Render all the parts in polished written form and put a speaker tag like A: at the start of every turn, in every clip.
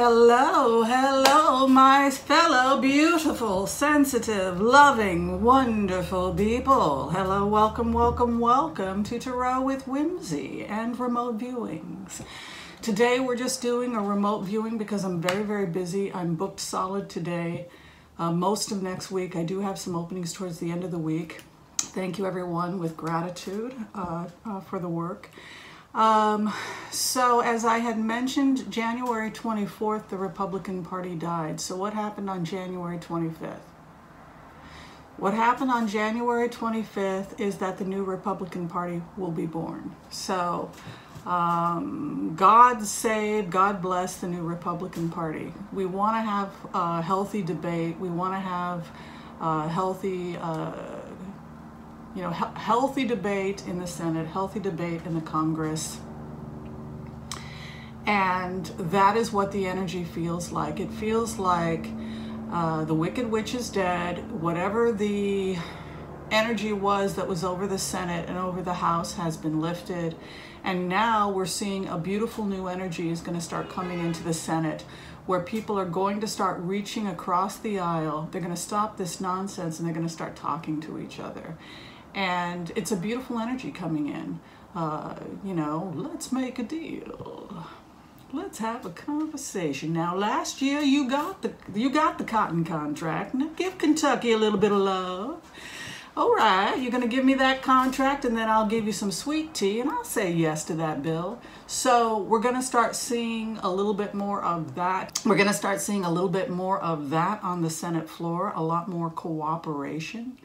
A: Hello, hello, my fellow beautiful, sensitive, loving, wonderful people. Hello, welcome, welcome, welcome to Tarot with Whimsy and remote viewings. Today we're just doing a remote viewing because I'm very, very busy. I'm booked solid today. Most of next week. I do have some openings towards the end of the week. Thank you everyone with gratitude for the work. So as I had mentioned, January 24th, the Republican Party died. So what happened on January 25th? What happened on January 25th is that the new Republican Party will be born. So God save, God bless the new Republican Party. We want to have a healthy debate. We want to have healthy healthy debate in the Senate, healthy debate in the Congress. And that is what the energy feels like. It feels like the Wicked Witch is dead. Whatever the energy was that was over the Senate and over the House has been lifted. And now we're seeing a beautiful new energy is going to start coming into the Senate, where people are going to start reaching across the aisle. They're going to stop this nonsense and they're going to start talking to each other. And it's a beautiful energy coming in. Let's make a deal. Let's have a conversation. Now, last year you got the cotton contract. Now give Kentucky a little bit of love. All right, you're going to give me that contract, and then I'll give you some sweet tea, and I'll say yes to that bill. So we're going to start seeing a little bit more of that. We're going to start seeing a little bit more of that on the Senate floor. A lot more cooperation.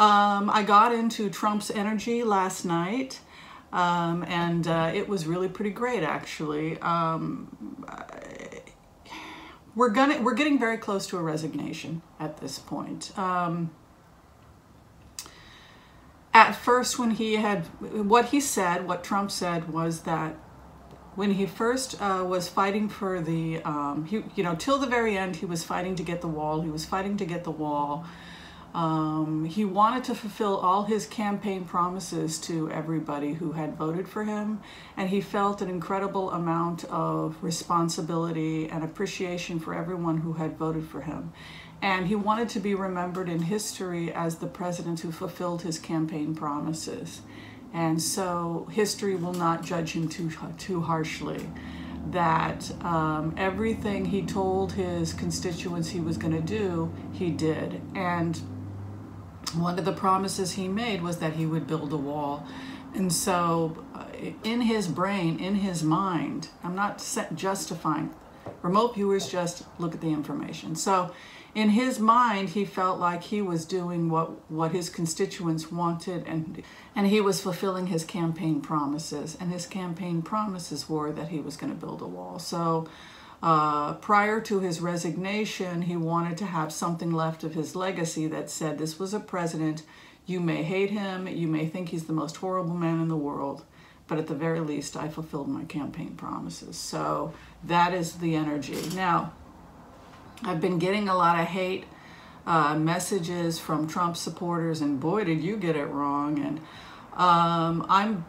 A: I got into Trump's energy last night, and it was really pretty great, actually. We're getting very close to a resignation at this point. At first, when what Trump said was that when he first was fighting for the, till the very end, he was fighting to get the wall. He was fighting to get the wall. He wanted to fulfill all his campaign promises to everybody who had voted for him, and he felt an incredible amount of responsibility and appreciation for everyone who had voted for him. And he wanted to be remembered in history as the president who fulfilled his campaign promises. And so history will not judge him too harshly. That everything he told his constituents he was going to do, he did. And one of the promises he made was that he would build a wall. And so in his brain, in his mind, I'm not justifying, remote viewers just look at the information. So in his mind, he felt like he was doing what his constituents wanted, and he was fulfilling his campaign promises. And his campaign promises were that he was going to build a wall. So prior to his resignation, he wanted to have something left of his legacy that said, this was a president, you may hate him, you may think he's the most horrible man in the world, but at the very least, I fulfilled my campaign promises. So that is the energy. Now, I've been getting a lot of hate messages from Trump supporters, and boy, did you get it wrong. And I'm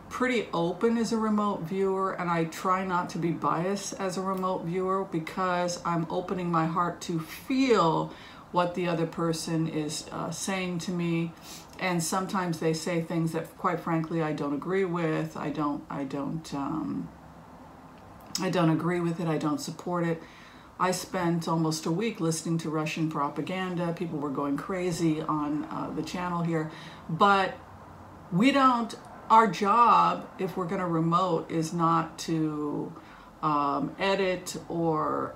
A: pretty open as a remote viewer, and I try not to be biased as a remote viewer because I'm opening my heart to feel what the other person is saying to me. And sometimes they say things that, quite frankly, I don't agree with. I don't agree with it. I don't support it. I spent almost a week listening to Russian propaganda. People were going crazy on the channel here. But our job, if we're going to remote, is not to edit or...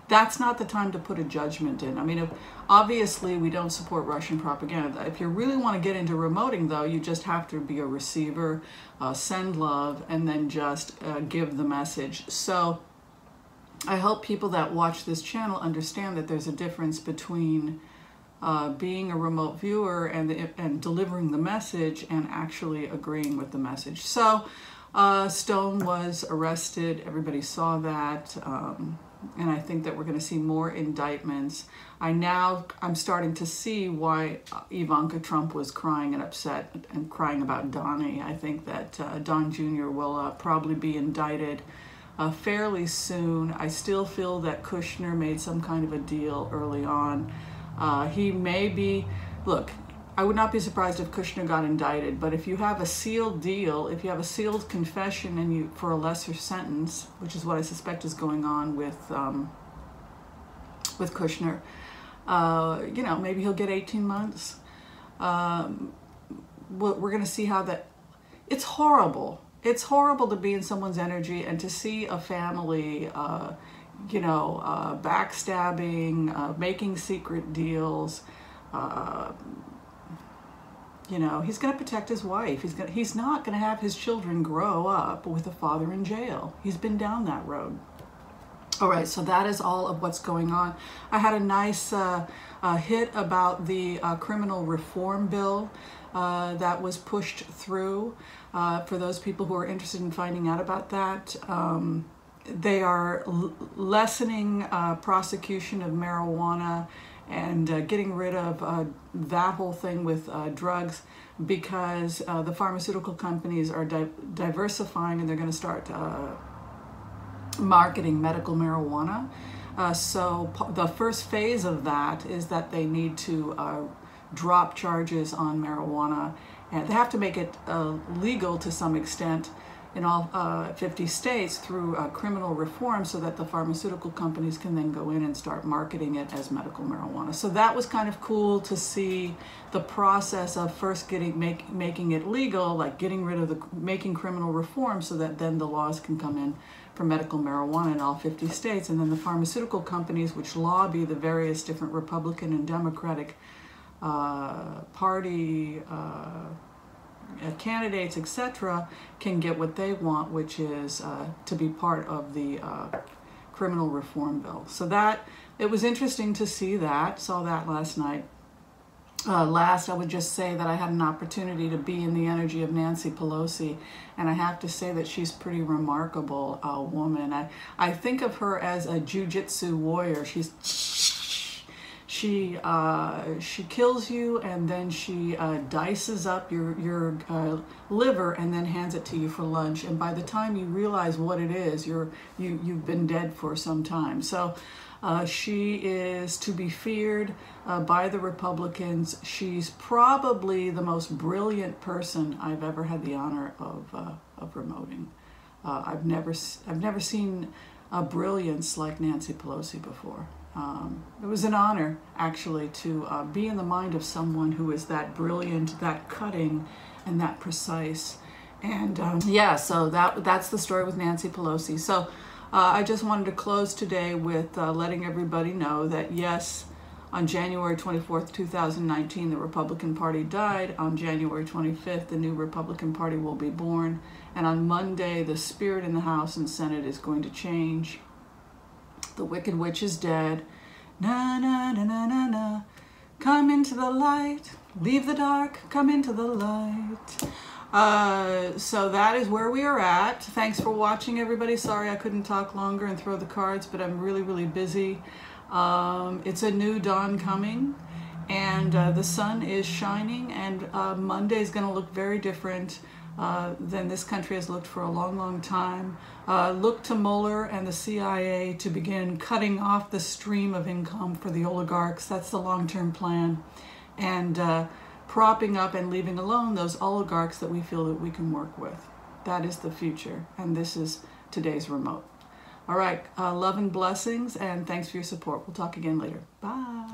A: that's not the time to put a judgment in. I mean, obviously we don't support Russian propaganda. If you really want to get into remoting, though, you just have to be a receiver, send love, and then just give the message. So I hope people that watch this channel understand that there's a difference between being a remote viewer and delivering the message and actually agreeing with the message. So Stone was arrested. Everybody saw that. And I think that we're going to see more indictments. I'm starting to see why Ivanka Trump was crying and upset and crying about Donnie. I think that Don Jr. will probably be indicted fairly soon. I still feel that Kushner made some kind of a deal early on. He may be, look, I would not be surprised if Kushner got indicted, but if you have a sealed deal, if you have a sealed confession and you for a lesser sentence, which is what I suspect is going on with Kushner, you know, maybe he'll get 18 months. We're going to see how that. It's horrible. It's horrible to be in someone's energy and to see a family, you know, backstabbing, making secret deals. You know, he's going to protect his wife. He's not going to have his children grow up with a father in jail. He's been down that road. All right, so that is all of what's going on. I had a nice hit about the criminal reform bill that was pushed through. For those people who are interested in finding out about that, they are lessening prosecution of marijuana and getting rid of that whole thing with drugs, because the pharmaceutical companies are diversifying, and they're going to start marketing medical marijuana. So the first phase of that is that they need to drop charges on marijuana, and they have to make it legal to some extent in all 50 states through criminal reform, so that the pharmaceutical companies can then go in and start marketing it as medical marijuana. So that was kind of cool to see the process of first making it legal, like getting rid of making criminal reform, so that then the laws can come in for medical marijuana in all 50 states. And then the pharmaceutical companies, which lobby the various different Republican and Democratic party candidates, etc., can get what they want, which is to be part of the criminal reform bill. So that, it was interesting to see that, saw that last night. Last, I would just say that I had an opportunity to be in the energy of Nancy Pelosi, and I have to say that she's a pretty remarkable woman. I think of her as a jujitsu warrior. She kills you, and then she dices up your liver and then hands it to you for lunch. And by the time you realize what it is, you've been dead for some time. So she is to be feared by the Republicans. She's probably the most brilliant person I've ever had the honor of promoting. I've never seen a brilliance like Nancy Pelosi before. It was an honor, actually, to be in the mind of someone who is that brilliant, that cutting, and that precise. And yeah, so that's the story with Nancy Pelosi. So I just wanted to close today with letting everybody know that, yes, on January 24th, 2019, the Republican Party died. On January 25th, the new Republican Party will be born. And on Monday, the spirit in the House and Senate is going to change. The Wicked Witch is dead. Na na na na na na. Come into the light. Leave the dark. Come into the light. So that is where we are at. Thanks for watching, everybody. Sorry I couldn't talk longer and throw the cards, but I'm really, really busy. It's a new dawn coming, and the sun is shining, and Monday is going to look very different than this country has looked for a long, long time. Look to Mueller and the CIA to begin cutting off the stream of income for the oligarchs. That's the long-term plan. And propping up and leaving alone those oligarchs that we feel that we can work with. That is the future, and this is today's remote. All right, love and blessings, and thanks for your support. We'll talk again later. Bye.